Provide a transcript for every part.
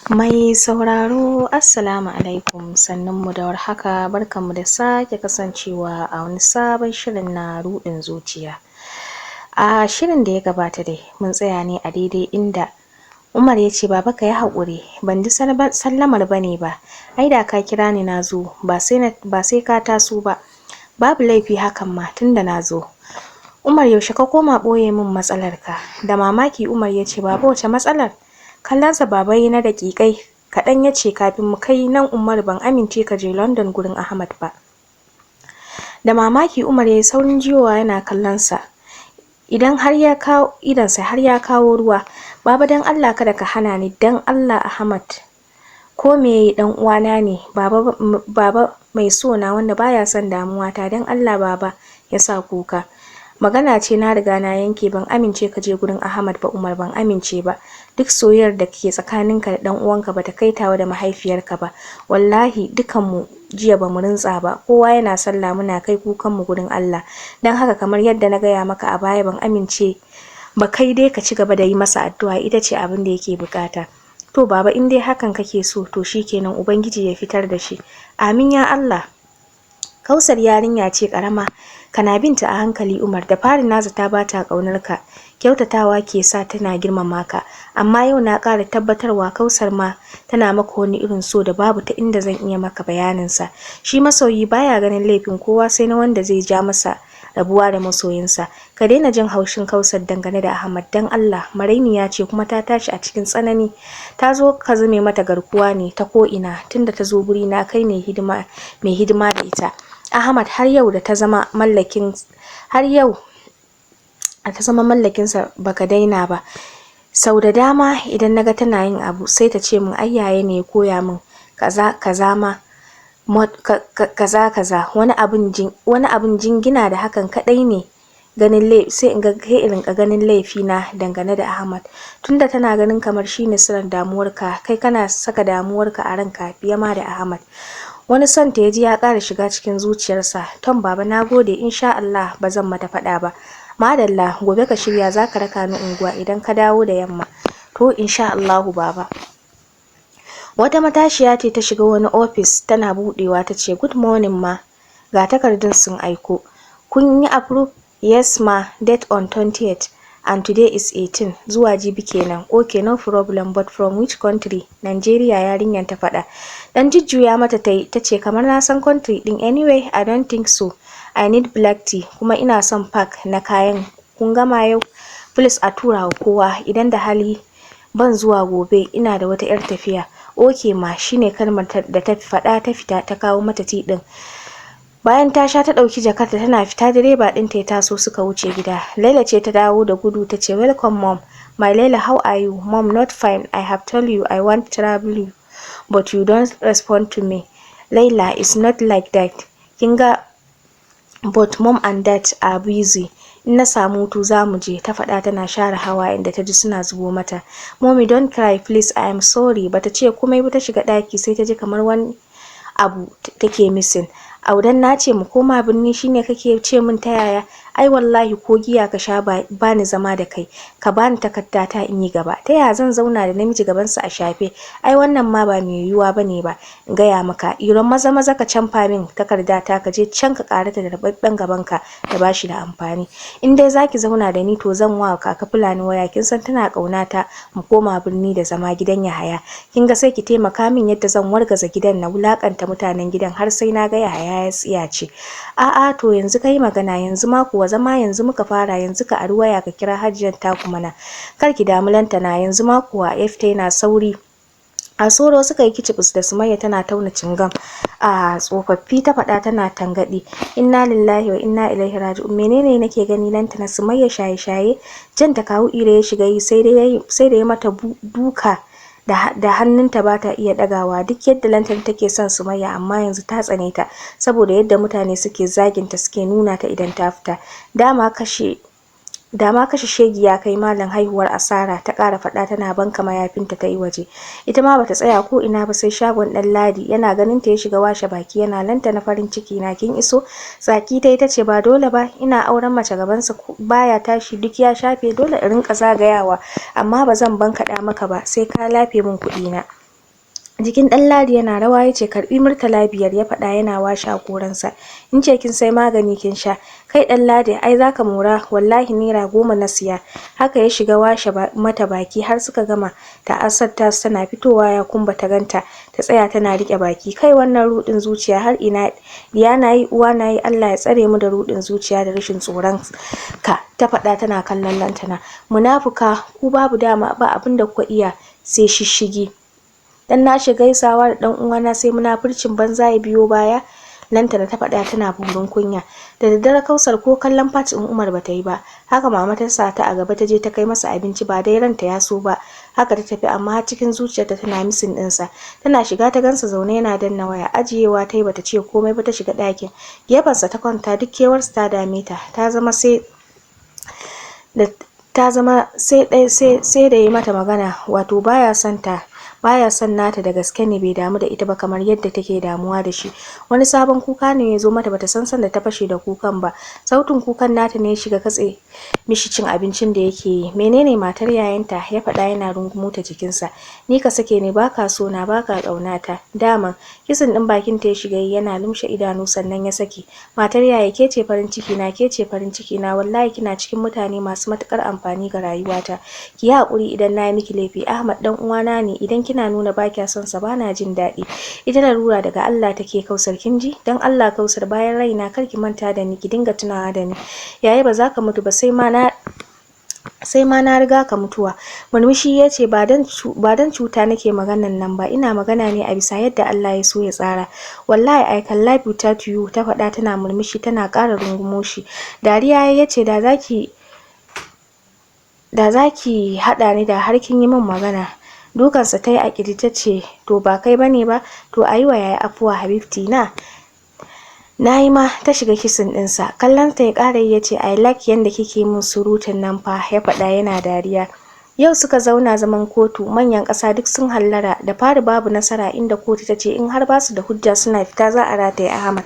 Mai sauraro Assalamu alaikum, sannunmu da warhaka, barkanmu da sake kasancewa a wani sabon shirin na Rudin Zuciya. A shirin da ya gabata dai mun tsaya ne a daidai inda Umar ya ce baba ka yi haƙuri, ban ji sallamar bane ba, ai da ka kira ni na zo ba sai ka taso ba, babu laifi hakan ma tunda na zo. Umar yaushe ka koma ɓoye min matsalarka? Da mamaki Umar ya ce baba wace matsalar? Kallonsa baba yi na daƙiƙai kaɗan ya ce kafin mu kai nan Umar ban amince ka je London gurin Ahmad ba. Da mamaki Umar ya yi saurin jiyowa yana kallonsa idansa har ya kawo ruwa. Baba dan Allah kada ka hana ni, dan Allah Ahmad ko me yayi dan uwana ne, baba mai so na wanda baya son damuwa ta, dan Allah baba ya sa kuka. Magana ce na riga na yanke, ban amince ka je gurin Ahmad ba Umar, ban amince ba. Duk soyayyar da ke tsakaninka da dan uwanka bata kai tawa da mahaifiyarka ba. Wallahi dukanmu jiya bamu rintsa ba, kowa yana sallah muna kai kukanmu gurin Allah. Dan haka kamar yadda na gaya maka a baya ban amince ba, kai dai ka ci gaba da yi masa addu'a, ita ce abin da yake bukata. To baba in dai hakan kake so to shikenan, ubangiji ya fitar da shi. Amin ya Allah. Kausar yarinya ce karama, kana binta a hankali Umar, da fari na zata bata kaunar ka, kyautatawa ke sa tana girmama ka, amma yau na ƙara tabbatarwa Kausar ma tana maka wani irin so da babu ta inda zan iya maka bayanin sa. Shi masoyi baya ganin laifin kowa sai na wanda zai ja masa rabuwa da masoyinsa. Ka daina jin haushin Kausar dangane da Ahmad, dan Allah, marainiya ce kuma ta tashi a cikin tsanani, ta zo ka zame mata garkuwa ne ta ko ina, tunda ta zo guri na kai ne mai hidima da ita. Ahmad har yau ta zama mallakinsa baka daina ba. Sau da dama idan naga tana yin abu sai ta ce min ai yaye ne ya koya min kaza wani abun jingina da hakan kadai ne sai in rinka ganin laifi na dangane da Ahmad, tunda tana ganin kamar shine sirrin damuwarka, kai kana saka damuwarka a ranka fiye ma da Ahmad. Wani son ta yaji ya ƙara shiga cikin zuciyarsa. Tom baba nagode, insha Allah ba zan mata faɗa ba. Madalla, gobe ka shirya zaka raka ni unguwa idan ka dawo da yamma. To insha Allahu baba. Wata matashiya ce ta shiga wani ofis tana budewa ta ce good morning ma, ga takardun sun aiko. Kun yi approve? Yes ma, date on 20th and today is 18, zuwa jibi kenan. Okay, no problem, but from which country? Nigeria yarinyar ta faɗa. Dan jujjuya mata ta ce kamar na san country din, anyway I don't think so, I need black tea kuma ina son pack na kayan. Kun gama yau? Please a tura wa kowa, idan da hali ban zuwa gobe, ina da wata yar tafiya. Okay ma, shine kalmar da ta faɗa ta fita ta kawo mata tea din. Bayan ta sha ta ɗauki jakarta tana fita, direba ɗinta ya taso suka wuce gida. Laila ce ta dawo da gudu ta ce welcome mom. My Laila, how are you? Mom, not fine. I have told you I want to travel you, but you don't respond to me. Laila, it's not like that. Kinga, but mom and dad are busy. In na samu hutu za mu je, ta faɗa tana share hawayen da ta ji suna zubo mata. Mommy, don't cry please, I am sorry. Bata ce komai ba ta shiga ɗaki sai ta ji kamar wani abu take missing. Audan na ce mu koma birni shine kake ce min ta yaya? Ai wallahi ko giya ka sha bani zama da kai, ka bani takarda ta in yi gaba. Ta yaya zan zauna da namiji gabansa a shafe? Ai wannan ma ba mai yiwuwa bane ba. In gaya maka, iron maza ka canfa min takarda ta, ka je can ka karata da rababben gabanka da bashi da amfani. In dai zaki zauna da ni to zan wa kaka Fulani waya, kin san tana kaunata mu koma birni da zama gidan Yahaya. Kin ga sai ki taimaka min yadda zan wargaza gidan na wulakanta mutanen gidan har sai na ga Yahaya ya tsiyace. A'a to yanzu kai magana, yanzu ma kuwa zama yanzu muka fara, yanzu ka ari waya ka kira Hajiyar taku mana. Kar ki damu lantana, yanzu ma kuwa ya fita yana sauri. A soro suka yi kicibis da Sumayya tana tauna cingam a tsofaffi, ta faɗa tana tangadi. Inna lillahi wa inna ilaihi raji'un. Menene nake gani lantana? Sumayya shaye-shaye? Jan ta kawu ire ya shiga yi, sai da ya mata duka da hannunta ba ta iya dagawa. Duk yadda lantana take son Sumayya amma yanzu ta tsane ta saboda yadda mutane suke zaginta suke nuna ta idan ta fita. Dama kashe shegi ya kai malam haihuwar asara, ta ƙara faɗa tana banka mayafinta ta yi waje. Ita ma bata tsaya ko ina ba sai shagon ɗan Ladi, yana ganin ta ya shiga washe baki yana lanta na farin ciki na kin iso. Tsaki ta ce ba dole ba, ina auren mace gabansa baya tashi duk ya shafe, dole in rinka zagayawa, amma ba zan bankaɗa maka ba sai ka lafe min kuɗi na. Jikin Ɗanladi yana rawa ya ce karɓi Murtala 5 ya faɗa yana washe hakoransa. In ce kin sai magani kin sha. Kai Ɗanladi ai zaka mora wallahi naira 10 na siya. Haka ya shiga washe mata baki har suka gama ta asar ta tana fitowa ya kumba ta ganta ta tsaya tana rike baki. Kai wannan rudin zuciya har ina diya nayi uwa nayi Allah ya tsare mu da rudin zuciya da rashin tsoron ka ta faɗa tana kallon lantana. Munafuka ku babu dama ba abinda kuka iya sai shishigi. Dan na shiga gaisawa da dan uwana sai munafurcin banza ya biyo baya. Lantana ta faɗa tana burin kunya. Da daddare Kausar ko kallon fatin Umar bata yi ba. Haka mama ta sa ta a gaba ta je ta kai masa abinci ba dai ranta ya so ba. Haka ta tafi amma har cikin zuciyarta tana misin ɗinsa. Tana shiga ta gansa zaune yana danna waya. Ajiyewa ta yi bata ce komai ba ta shiga ɗakin. Gefensa ta kwanta duk kewarsa ta dame ta. Ta zama sai da yi mata magana wato baya son nata da gaske ne bai damu da ita ba kamar yadda take damuwa da shi. Wani sabon kuka ne ya zo mata bata san da ta fashe da kukan ba. Sautin kukan nata ne ya shiga katse mishi cin abincin da yake yi. Menene matar yayanta ya faɗa yana rungumo ta jikinsa. Ni ka sake ni baka so na baka ƙaunata. Daman kisan ɗin bakin ta ya shiga yana lumshe idanu sannan ya saki. Matar yaya ke ce farin ciki na ke ce farin ciki na wallahi kina cikin mutane masu matukar amfani ga rayuwata. Ki yi hakuri idan na yi miki laifi. Ahmad dan uwana ne idan kina nuna ba kya son sa bana jin daɗi. Ita larura daga Allah take Kausar kin ji? Dan Allah Kausar bayan raina kar ki manta da ni ki dinga tunawa da ni. Yaya ba za ka mutu ba sai ma na riga ka mutuwa. Murmushi ya ce ba dan cuta nake maganan nan ba ina magana ne a bisa yadda Allah ya so ya tsara. Wallahi I can love you to you ta faɗa tana murmushi tana ƙara rungumo shi. Dariya ya ce da zaki haɗa ni da har kin yi min magana. Dukansa ta yi a ƙirji ta ce to ba kai bane ba to a yi wa yaya afuwa Habibti na yi ma ta shiga kisin ɗinsa. Kallon ta ya ƙara ya ce I like yanda kike min surutun nan fa ya faɗa yana dariya. Yau suka zauna zaman kotu manyan ƙasa duk sun hallara da fari babu nasara inda kotu ta ce in har basu da hujja suna fita za a rataye Ahmad.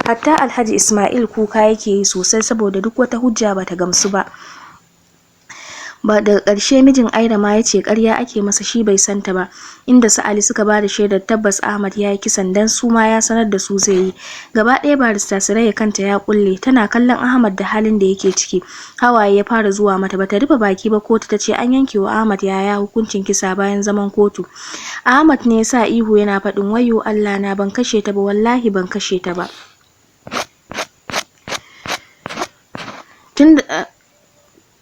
Hatta Alhaji Ismail kuka yake yi sosai saboda duk wata hujja bata gamsu ba. Daga ƙarshe mijin Aira ma ya ce ƙarya ake masa shi bai santa ba inda su Ali suka ba da shaidar tabbas Ahmad ya yi kisan dan su ma ya sanar da su zai yi. Gaba ɗaya barista Surayya kanta ya kulle tana kallon Ahmad da halin da yake ciki. Hawaye ya fara zuwa mata bata rufe baki ba kotu ta ce an yanke wa Ahmad yaya hukuncin kisa bayan zaman kotu. Ahmad ne ya sa ihu yana faɗin wayyo Allah na ban kashe ta ba wallahi ban kashe ta ba.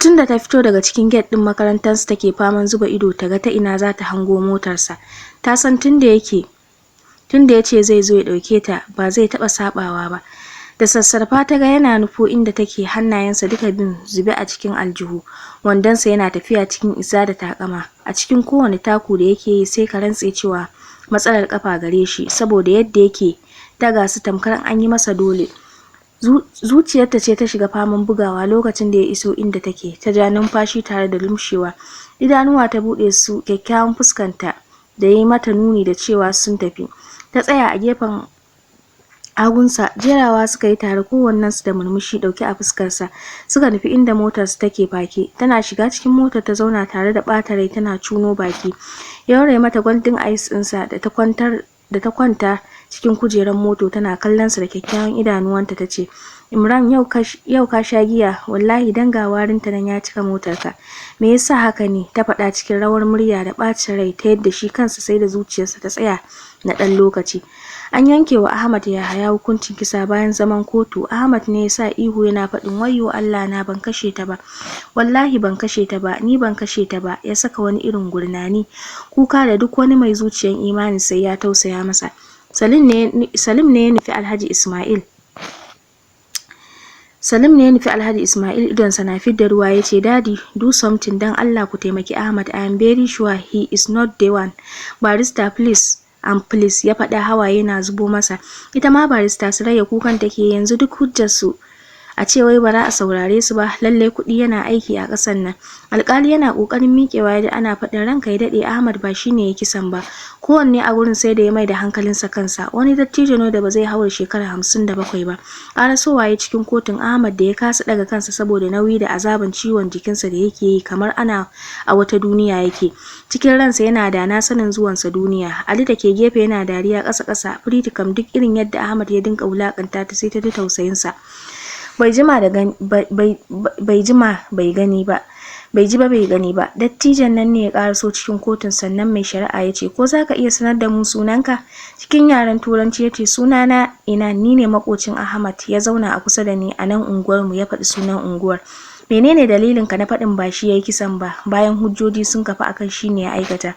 Tunda ta fito daga cikin gate din makarantar su take faman zuba ido ta ga ta ina za ta hango motarsa. Ta san tunda yace zai zo ya dauke ta ba zai taba sabawa ba. Da sassarfa ta ga yana nufo inda take hannayensa duka bin zube a cikin aljihu. Wandonsa yana tafiya cikin isa da takama. A cikin kowane taku da yake yi sai ka rantse cewa matsalar kafa gare shi saboda yadda yake daga su tamkar an yi masa dole. Zuciyarta ce ta shiga faman bugawa lokacin da ya iso inda take. Ta ja numfashi tare da lumshewa. Idanuwa ta bude su kyakkyawan fuskanta da yayi mata nuni da cewa sun tafi. Ta tsaya a gefen hagunsa jerawa suka yi tare kowannensu da murmushi dauke a fuskarsa. Suka nufi inda motarsa take fake. Tana shiga cikin motar ta zauna tare da ɓata rai tana cuno baki. Ya raye mata gwaldin ice ɗinsa da ta kwanta cikin kujerar moto tana kallon sa da kyakkyawan idanuwanta tace Imran yau ka sha giya wallahi dan ga warinta nan ya cika motarka. Me yasa haka ne? Ta faɗa cikin rawar murya da ɓacin rai ta yadda shi kansa sai da zuciyarsa ta tsaya na ɗan lokaci. An yanke wa Ahmad Yahaya hukuncin kisa bayan zaman kotu. Ahmad ne ya sa ihu yana faɗin wayyo Allah na ban kashe ta ba. Wallahi ban kashe ta ba, ni ban kashe ta ba. Ya saka wani irin gurnani. Kuka da duk wani mai zuciyar imani sai ya tausaya masa. Salim ne ya nufi Alhaji Ismail. Idonsa na fidda ruwa ya ce Daddy do something dan Allah ku taimaki Ahmad. I am very sure he is not the one. Barrister please and please ya faɗa hawaye na zubo masa. Ita ma barrister Surayya kukan take yanzu duk hujjar su a ce wai bara a saurare su ba, lalle kuɗi yana aiki a ƙasar nan. Alƙali yana ƙoƙarin miƙewa ya ji ana faɗin ranka ya daɗe Ahmad ba shine ya kisan ba. Kowanne a gurin sai da ya mai da hankalinsa kansa. Wani dattijo ne da ba zai haura shekara 57 ba. Ƙarasowa ya cikin kotun Ahmad da ya kasa ɗaga kansa saboda nauyi da azaban ciwon jikinsa da yake yi kamar ana a wata duniya yake. Cikin ransa yana da na sanin zuwansa duniya. Ali da ke gefe yana dariya ƙasa-ƙasa. Firiti kam duk irin yadda Ahmad ya dinga wulakanta ta sai ta ji tausayinsa. Bai ji ba bai gani ba. Dattijan nan ne ya karaso cikin kotun sannan mai shari'a ya ce ko za ka iya sanar da mu sunanka? Cikin yaren turanci ya ce sunana ina ni ne makocin Ahmad ya zauna a kusa da ni a nan unguwarmu ya faɗi sunan unguwar. Menene dalilinka na faɗin ba shi ya yi kisan ba bayan hujjoji sun kafa akan shi ne ya aikata?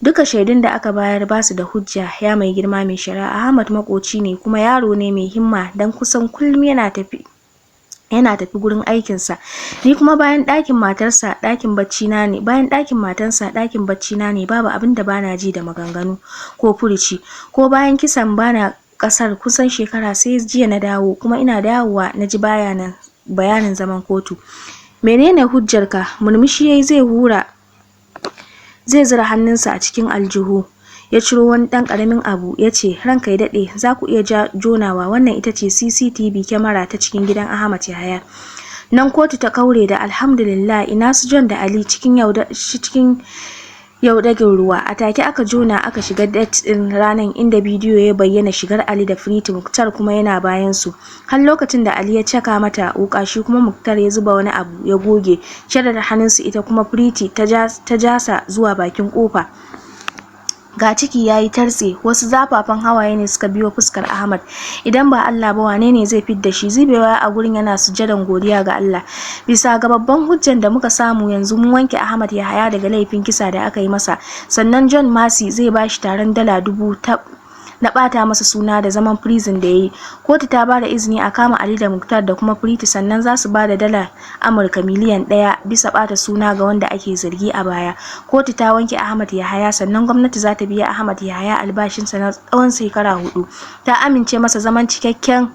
Duka shaidun da aka bayar ba su da hujja ya mai girma mai shari'a. Ahmad makoci ne kuma yaro ne mai himma dan kusan kullum yana tafi gurin aikinsa. Ni kuma bayan ɗakin matarsa ɗakin bacci na ne babu abin da bana ji da maganganu ko furuci. Ko bayan kisan bana ƙasar kusan shekara sai jiya na dawo kuma ina dawowa na ji bayanin zaman kotu. Menene hujjarka? Murmushi yayi zai zura hannunsa a cikin aljihu ya ciro wani ɗan ƙaramin abu ya ce ranka ya daɗe za ku iya jonawa wannan ita ce CCTV kyamara ta cikin gidan Ahmad Yahaya. Nan kotu ta kaure da alhamdulillah ina su John da Ali cikin yaudagin ruwa. A take aka jona aka shiga date din ranar inda bidiyo ya bayyana shigar Ali da Firiti Muktar kuma yana bayan su. Har lokacin da Ali ya caka mata wuka shi kuma Muktar ya zuba wani abu ya goge shirya da hannunsu ita kuma Firiti ta jasa zuwa bakin kofa. Ga ciki yayi tartse wasu zafafan hawaye ne suka biyo fuskar Ahmad. Idan ba Allah ba wane ne zai fidda shi? Zubewa a gurin yana sujjadan godiya ga Allah. Bisa ga babban hujjan da muka samu yanzu mun wanke Ahmad Yahaya daga laifin kisa da aka yi masa. Sannan John Massey zai bashi taron dala 1000 na bata masa suna da zaman prison da yayi. Kotu ta bada izini a kama Ali da Muktar da kuma Firiti sannan za su bada dala Amurka miliyan 1 bisa bata suna ga wanda ake zargi a baya. Kotu ta wanke Ahmad Yahaya sannan gwamnati za ta biya Ahmad Yahaya albashinsa na tsawon shekara 4. Ta amince masa zaman cikakken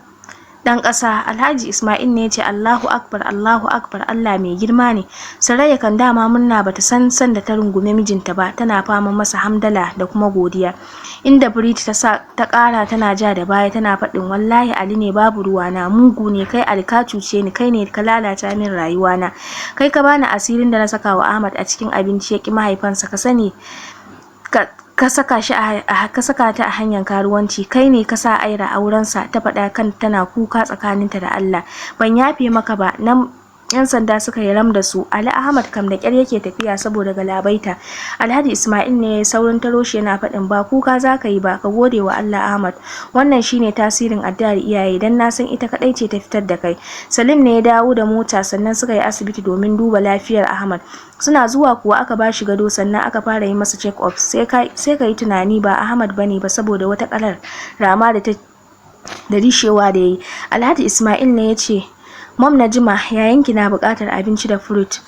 dan ƙasa. Alhaji Ismail ne ya ce Allahu Akbar Allah mai girma ne. Sarayya kan dama murna bata san da ta rungume mijinta ba tana fama masa hamdala da kuma godiya. Inda Firiti ta ƙara tana ja da baya tana faɗin wallahi Ali ne babu ruwana mugu ne kai Ali ka cuce ni kai ne ka lalata min rayuwana kai ka bani asirin da na saka wa Ahmad a cikin abinci ya ki mahaifansa ka sani ka saka ta a hanyar karuwanci kai ne ka sa Aira aurensa ta faɗa kan tana kuka tsakaninta da Allah. Ban yafe maka ba. Nan yan sanda suka yi ram da su. Ali Ahmad kam da ƙyar yake tafiya saboda galabaita. Alhaji Ismail ne saurin taro shi yana faɗin ba kuka za ka yi ba ka gode wa Allah Ahmad. Wannan shine tasirin addu'ar iyaye dan na san ita kadai ce ta fitar da kai. Salim ne ya dawo da mota sannan suka yi asibiti domin duba lafiyar Ahmad. Suna zuwa kuwa aka bashi gado sannan aka fara yi masa check up sai ka yi tunani ba Ahmad bane ba saboda wata kalar rama da rishewa da yayi. Alhaji Ismail ne ya ce Mom Najima yayanki na buƙatar abinci da fruit.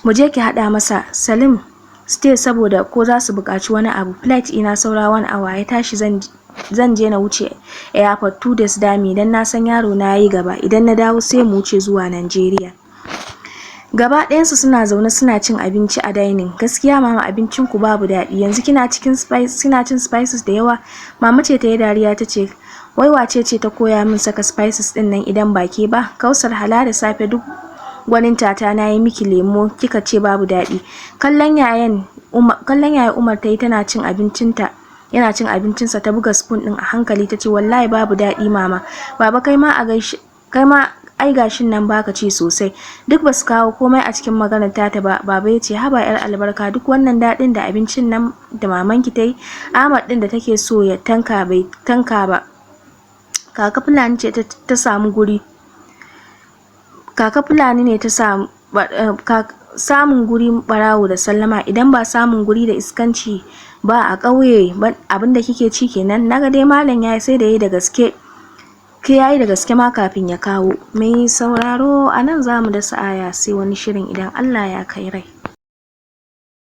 Mu je ki hada masa. Salim stay saboda ko za su buƙaci wani abu. Flight ina saura 1 hour ya tashi zan je na wuce airport 2 days dami dan na san yaro na yayi gaba idan na dawo sai mu wuce zuwa Nigeria. Gaba ɗayansu suna zaune suna cin abinci a dining. Gaskiya mama abincin ku babu daɗi. Yanzu kina cin spices da yawa. Mama ce ta yi dariya ta ce wai wace ce ta koya min saka spices din nan idan ba ke ba? Kausar hala da safe duk gwanin tata na yi miki lemo kika ce babu daɗi. Kallon yayan Umar ta yi tana cin abincinta. Yana cin abincinsa ta buga spoon din a hankali ta ce wallahi babu daɗi mama. Baba kai ma ai gashin nan baka ci sosai. Duk basu kawo komai a cikin maganar tata ba. Baba ya ce haba yar albarka duk wannan daɗin da abincin nan da mamanki ta yi. Ahmad din da take so ya tanka bai tanka ba. Kaka Fulani ce ta samu guri. Kaka Fulani ne ta samun guri barawo da sallama idan ba samun guri da iskanci ba a ƙauye abinda kike ci kenan. Naga dai malam yayi sai da yayi da gaske. Yayi da gaske ma kafin ya kawo. Mai sauraro anan zamu da sa'aya sai wani shirin idan Allah ya kai rai.